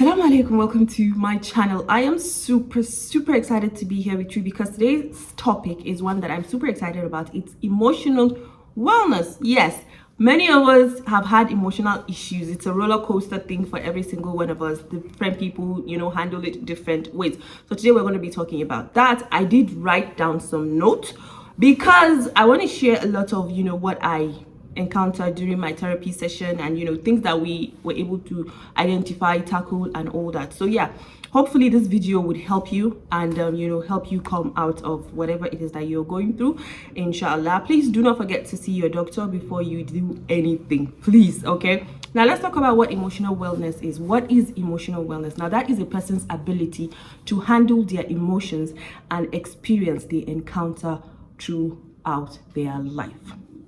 Assalamu alaikum, welcome to my channel. I am super excited to be here with you because today's topic is one that I'm super excited about. It's emotional wellness. Yes, many of us have had emotional issues. It's a roller coaster thing for every single one of us. Different people, handle it different ways. So today we're going to be talking about that. I did write down some notes because I want to share a lot of, what I encountered during my therapy session and things that we were able to identify, tackle, and all that. So yeah, hopefully this video would help you and help you come out of whatever it is that you're going through, inshallah. Please do not forget to see your doctor before you do anything, please. Okay, now let's talk about what emotional wellness is. What is emotional wellness? Now that is a person's ability to handle their emotions and experience they encounter throughout their life.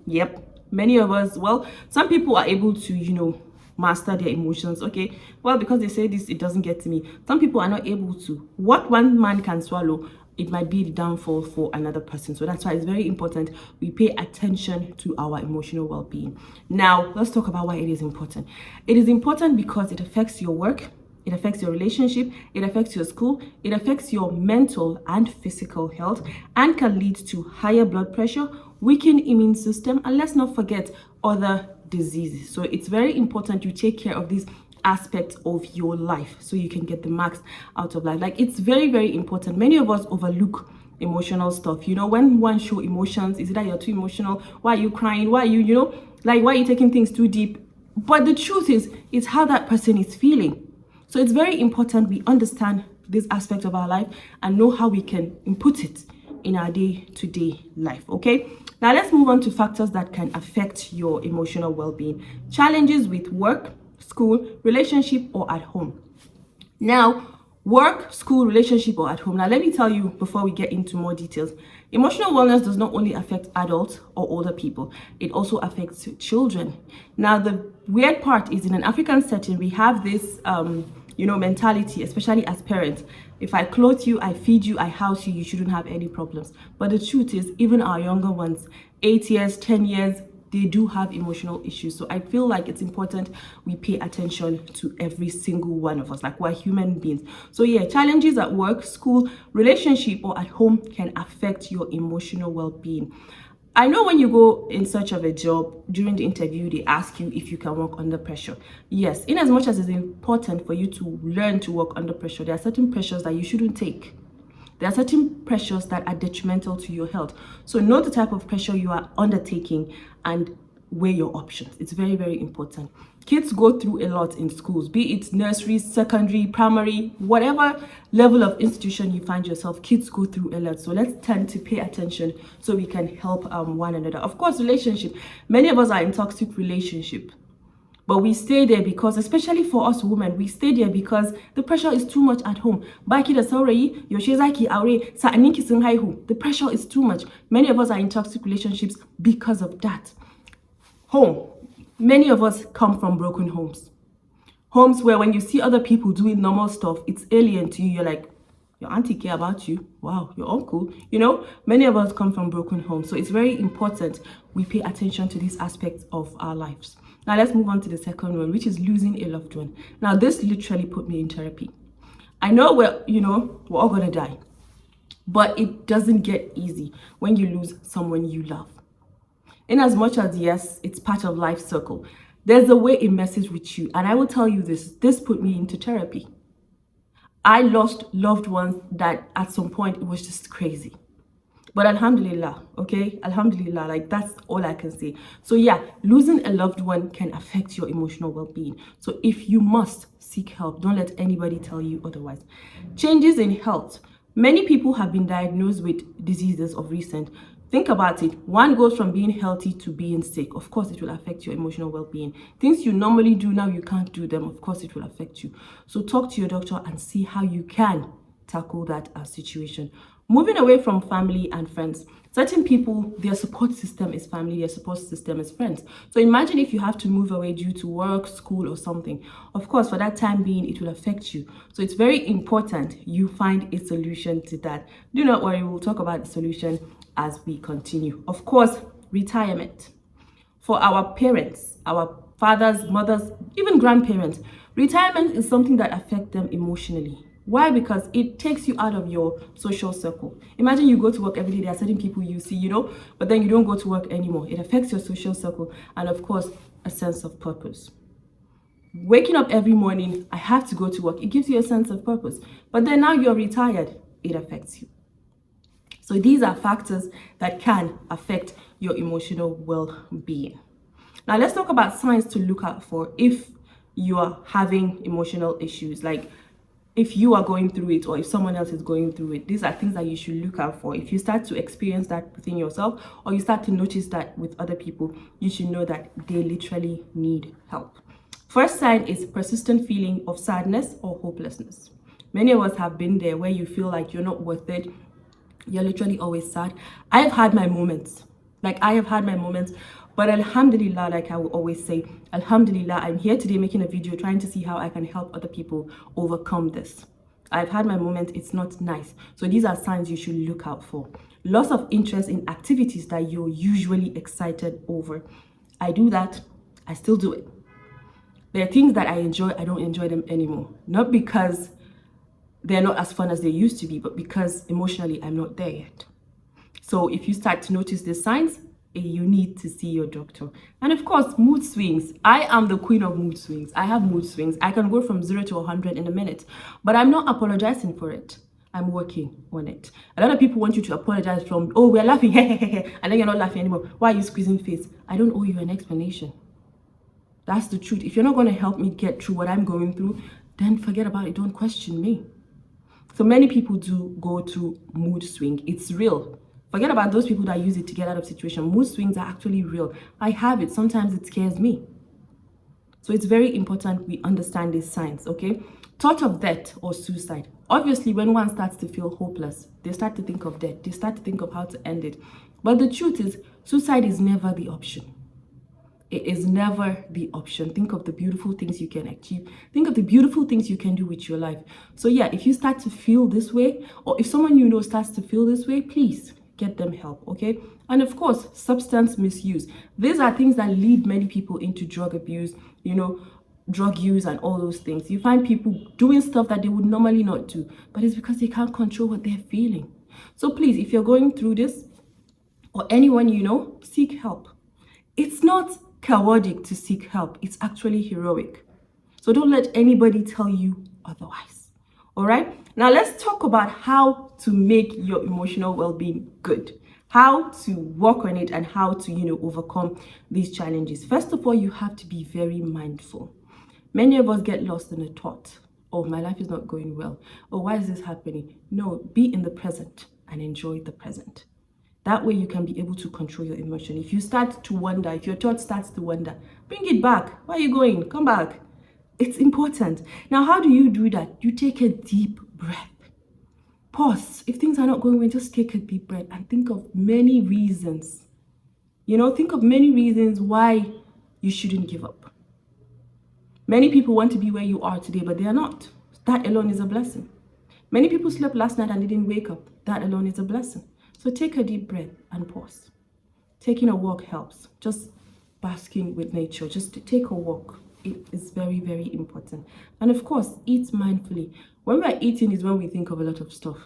Yep, many of us, well, some people are able to master their emotions. Okay, well, because they say this, it doesn't get to me. Some people are not able to. What one man can swallow, it might be the downfall for another person. So that's why it's very important we pay attention to our emotional well-being. Now let's talk about why it is important. It is important because it affects your work, it affects your relationship, it affects your school, it affects your mental and physical health, and can lead to higher blood pressure, weakened immune system, and let's not forget other diseases. So it's very important you take care of these aspects of your life so you can get the max out of life. Like, it's very important. Many of us overlook emotional stuff. When one show emotions, is it that you're too emotional? Why are you crying? Why are you, why are you taking things too deep? But the truth is, it's how that person is feeling. So it's very important we understand this aspect of our life and know how we can input it in our day-to-day life. Okay, now let's move on to factors that can affect your emotional well-being. Challenges with work, school, relationship, or at home. Now, work, school, relationship, or at home. Now let me tell you before we get into more details, emotional wellness does not only affect adults or older people, it also affects children. Now the weird part is, in an African setting, we have this mentality, especially as parents. If I clothe you, I feed you, I house you, you shouldn't have any problems. But the truth is, even our younger ones, 8 years, 10 years, they do have emotional issues. So I feel like it's important we pay attention to every single one of us, like we're human beings. So yeah, challenges at work, school, relationship, or at home can affect your emotional well-being. I know when you go in search of a job, during the interview, they ask you if you can work under pressure. Yes, in as much as it's important for you to learn to work under pressure, there are certain pressures that you shouldn't take. There are certain pressures that are detrimental to your health. So know the type of pressure you are undertaking and weigh your options. It's very important. Kids go through a lot in schools, be it nursery, secondary, primary, whatever level of institution you find yourself, kids go through a lot. So let's tend to pay attention so we can help one another. Of course, relationship. Many of us are in toxic relationship, but we stay there because, especially for us women, we stay there because the pressure is too much at home. The pressure is too much. Many of us are in toxic relationships because of that. Home. Many of us come from broken homes. Homes where when you see other people doing normal stuff, it's alien to you. You're like, your auntie care about you. Wow, your uncle. Many of us come from broken homes. So it's very important we pay attention to these aspects of our lives. Now let's move on to the second one, which is losing a loved one. Now this literally put me in therapy. I know we're all gonna die, but it doesn't get easy when you lose someone you love. In as much as, yes, it's part of life circle, there's a way it messes with you. And I will tell you this put me into therapy. I lost loved ones that at some point it was just crazy. But alhamdulillah, okay? Alhamdulillah, like that's all I can say. So yeah, losing a loved one can affect your emotional well-being. So if you must seek help, don't let anybody tell you otherwise. Changes in health. Many people have been diagnosed with diseases of recent. Think about it. One goes from being healthy to being sick. Of course, it will affect your emotional well-being. Things you normally do now, you can't do them. Of course, it will affect you. So talk to your doctor and see how you can tackle that situation. Moving away from family and friends. Certain people, their support system is family, their support system is friends. So imagine if you have to move away due to work, school, or something. Of course, for that time being, it will affect you. So it's very important you find a solution to that. Do not worry, we'll talk about the solution as we continue. Of course, retirement. For our parents, our fathers, mothers, even grandparents. Retirement is something that affects them emotionally. Why? Because it takes you out of your social circle. Imagine you go to work every day, there are certain people you see, but then you don't go to work anymore. It affects your social circle and, of course, a sense of purpose. Waking up every morning, I have to go to work, it gives you a sense of purpose. But then now you're retired, it affects you. So these are factors that can affect your emotional well-being. Now let's talk about signs to look out for if you are having emotional issues, like if you are going through it or if someone else is going through it. These are things that you should look out for. If you start to experience that within yourself or you start to notice that with other people, you should know that they literally need help. First sign is persistent feeling of sadness or hopelessness. Many of us have been there where you feel like you're not worth it. You're literally always sad. I've had my moments. But alhamdulillah, like I will always say, alhamdulillah, I'm here today making a video trying to see how I can help other people overcome this. I've had my moments, it's not nice. So these are signs you should look out for. Loss of interest in activities that you're usually excited over. I do that, I still do it. There are things that I enjoy, I don't enjoy them anymore. Not because they're not as fun as they used to be, but because emotionally I'm not there yet. So if you start to notice these signs, you need to see your doctor. And of course, mood swings. I am the queen of mood swings. I have mood swings. I can go from 0 to 100 in a minute, but I'm not apologizing for it. I'm working on it. A lot of people want you to apologize from, oh, we're laughing, and then you're not laughing anymore. Why are you squeezing face? I don't owe you an explanation. That's the truth. If you're not going to help me get through what I'm going through, then forget about it. Don't question me. So many people do go through mood swing. It's real. Forget about those people that use it to get out of situation. Mood swings are actually real. I have it. Sometimes it scares me. So it's very important we understand these signs, okay? Thought of death or suicide. Obviously, when one starts to feel hopeless, they start to think of death. They start to think of how to end it. But the truth is, suicide is never the option. It is never the option. Think of the beautiful things you can achieve. Think of the beautiful things you can do with your life. So yeah, if you start to feel this way, or if someone you know starts to feel this way, please get them help, okay? And of course, substance misuse. These are things that lead many people into drug abuse, drug use and all those things. You find people doing stuff that they would normally not do, but it's because they can't control what they're feeling. So please, if you're going through this, or anyone you know, seek help. It's not chaotic to seek help. It's actually heroic. So don't let anybody tell you otherwise. All right? Now let's talk about how to make your emotional well-being good. How to work on it and how to, overcome these challenges. First of all, you have to be very mindful. Many of us get lost in a thought. Oh, my life is not going well. Oh, why is this happening? No, be in the present and enjoy the present. That way you can be able to control your emotion. If you start to wonder, if your thought starts to wonder, bring it back. Where are you going? Come back. It's important. Now, how do you do that? You take a deep breath. Pause. If things are not going well, just take a deep breath and think of many reasons. Think of many reasons why you shouldn't give up. Many people want to be where you are today, but they are not. That alone is a blessing. Many people slept last night and didn't wake up. That alone is a blessing. So take a deep breath and pause. Taking a walk helps. Just basking with nature. Just to take a walk. It is very, very important. And of course, eat mindfully. When we're eating is when we think of a lot of stuff.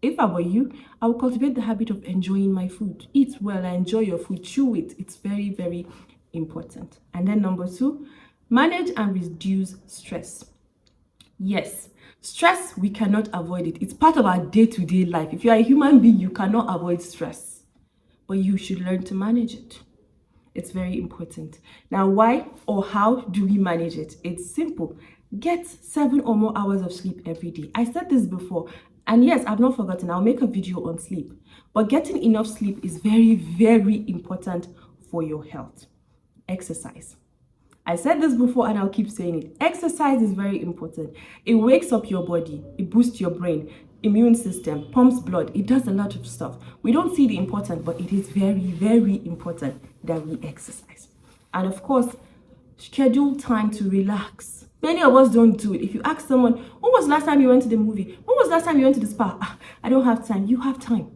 If I were you, I would cultivate the habit of enjoying my food. Eat well, enjoy your food, chew it. It's very, very important. And then number 2, manage and reduce stress. Yes, stress, we cannot avoid it. It's part of our day-to-day life. If you are a human being, you cannot avoid stress. But you should learn to manage it. It's very important. Now, why or how do we manage it? It's simple. Get 7 or more hours of sleep every day. I said this before, and yes, I've not forgotten. I'll make a video on sleep. But getting enough sleep is very, very important for your health. Exercise. I said this before and I'll keep saying it. Exercise is very important. It wakes up your body. It boosts your brain, immune system, pumps blood. It does a lot of stuff. We don't see the important, but it is very, very important that we exercise. And of course, schedule time to relax. Many of us don't do it. If you ask someone, when was the last time you went to the movie? When was the last time you went to the spa? I don't have time. You have time.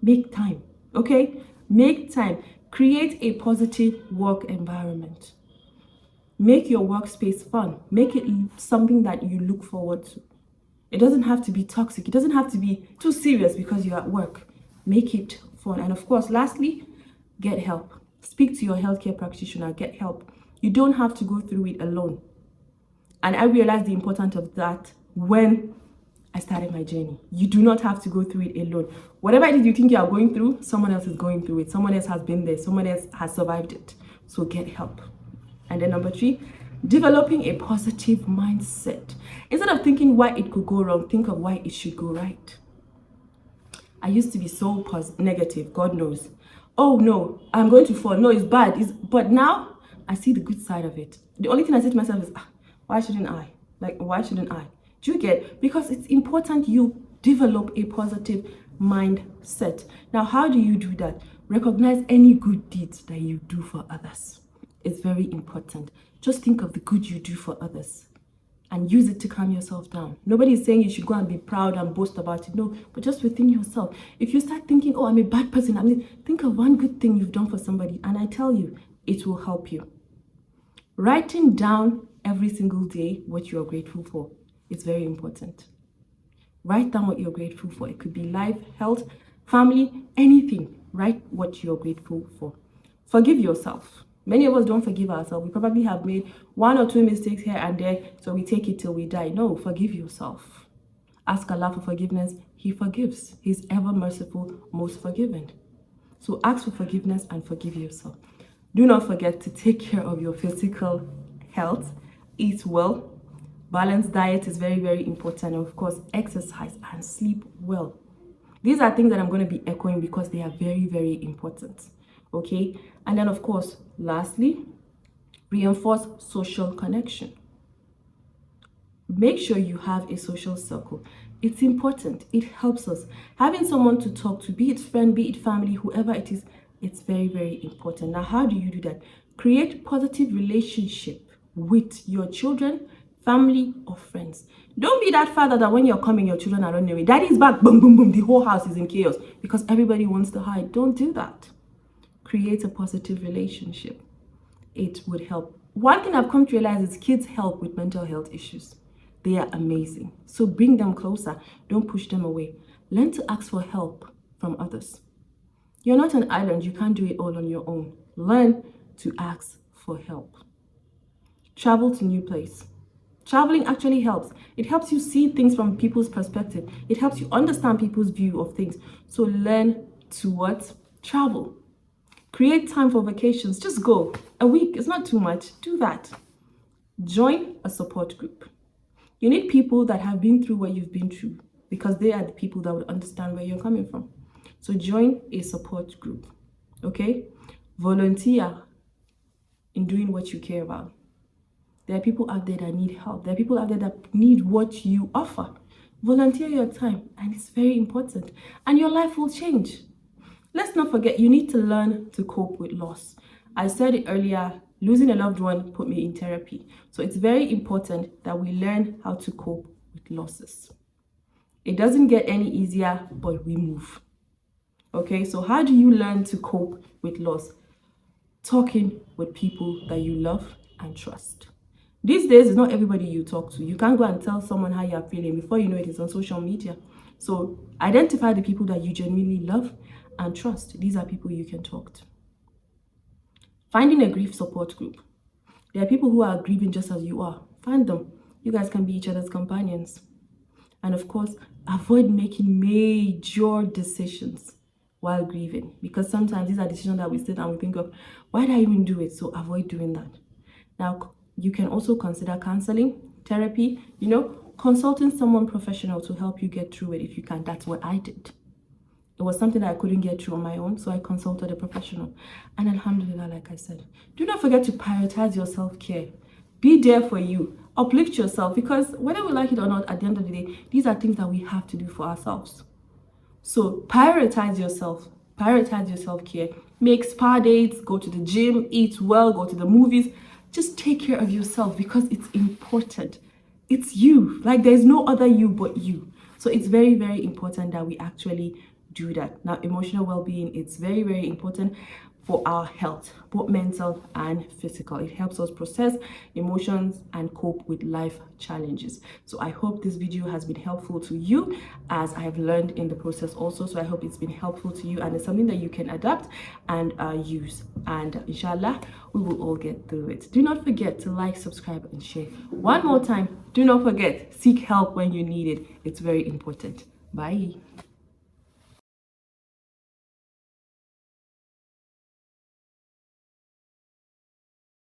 Make time, okay? Make time. Create a positive work environment. Make your workspace fun. Make it something that you look forward to. It doesn't have to be toxic. It doesn't have to be too serious because you're at work. Make it fun. And of course, lastly, get help. Speak to your healthcare practitioner. Get help. You don't have to go through it alone. And I realized the importance of that when I started my journey. You do not have to go through it alone. Whatever it is you think you are going through, someone else is going through it. Someone else has been there. Someone else has survived it. So get help. And then number 3, developing a positive mindset. Instead of thinking why it could go wrong, think of why it should go right. I used to be so negative, God knows. Oh no, I'm going to fall. No, it's bad. But now I see the good side of it. The only thing I say to myself is, why shouldn't I? Like, why shouldn't I? Do you get? Because it's important you develop a positive mindset. Now, how do you do that? Recognize any good deeds that you do for others. It's very important. Just think of the good you do for others and use it to calm yourself down. Nobody is saying you should go and be proud and boast about it. No, but just within yourself. If you start thinking, oh, I'm a bad person, think of one good thing you've done for somebody, and I tell you, it will help you. Writing down every single day what you are grateful for is very important. Write down what you're grateful for. It could be life, health, family, anything. Write what you're grateful for. Forgive yourself. Many of us don't forgive ourselves. We probably have made 1 or 2 mistakes here and there, so we take it till we die. No, forgive yourself. Ask Allah for forgiveness. He forgives. He's ever merciful, most forgiving. So ask for forgiveness and forgive yourself. Do not forget to take care of your physical health. Eat well. Balanced diet is very, very important. And of course, exercise and sleep well. These are things that I'm going to be echoing because they are very, very important. Okay? And then, of course, lastly, reinforce social connection. Make sure you have a social circle. It's important. It helps us. Having someone to talk to, be it friend, be it family, whoever it is, it's very, very important. Now, how do you do that? Create positive relationship with your children, family, or friends. Don't be that father that when you're coming, your children are running away. Daddy's back, boom, boom, boom. The whole house is in chaos because everybody wants to hide. Don't do that. Create a positive relationship. It would help. One thing I've come to realize is kids help with mental health issues. They are amazing. So bring them closer. Don't push them away. Learn to ask for help from others. You're not an island. You can't do it all on your own. Learn to ask for help. Travel to new place. Traveling actually helps. It helps you see things from people's perspective. It helps you understand people's view of things. So learn to what? Travel. Create time for vacations. Just go. A week is not too much. Do that. Join a support group. You need people that have been through what you've been through because they are the people that would understand where you're coming from. So join a support group. Okay? Volunteer in doing what you care about. There are people out there that need help. There are people out there that need what you offer. Volunteer your time, and it's very important. And your life will change. Let's not forget, you need to learn to cope with loss. I said it earlier, losing a loved one put me in therapy. So it's very important that we learn how to cope with losses. It doesn't get any easier, but we move. Okay, so how do you learn to cope with loss? Talking with people that you love and trust. These days, it's not everybody you talk to. You can't go and tell someone how you're feeling. Before you know it, it's on social media. So identify the people that you genuinely love and trust. These are people you can talk to. Finding a grief support group. There are people who are grieving just as you are. Find them. You guys can be each other's companions. And of course, avoid making major decisions while grieving. Because sometimes these are decisions that we sit and we think of, why did I even do it? So avoid doing that. Now, you can also consider counseling, therapy, consulting someone professional to help you get through it if you can. That's what I did. It was something that I couldn't get through on my own, so I consulted a professional. And alhamdulillah, like I said, do not forget to prioritize your self-care. Be there for you. Uplift yourself, because whether we like it or not, at the end of the day, these are things that we have to do for ourselves. So prioritize yourself. Prioritize your self-care. Make spa dates, go to the gym, eat well, go to the movies. Just take care of yourself because it's important. It's you. Like, there's no other you but you. So it's very, very important that we actually do that. Now, emotional well-being, it's very, very important. for our health, both mental and physical. It helps us process emotions and cope with life challenges. So I hope this video has been helpful to you, as I have learned in the process also. So I hope it's been helpful to you, and it's something that you can adapt and use, and inshallah we will all get through it. Do not forget to like, subscribe and share. One more time, do not forget, seek help when you need it. It's very important. Bye.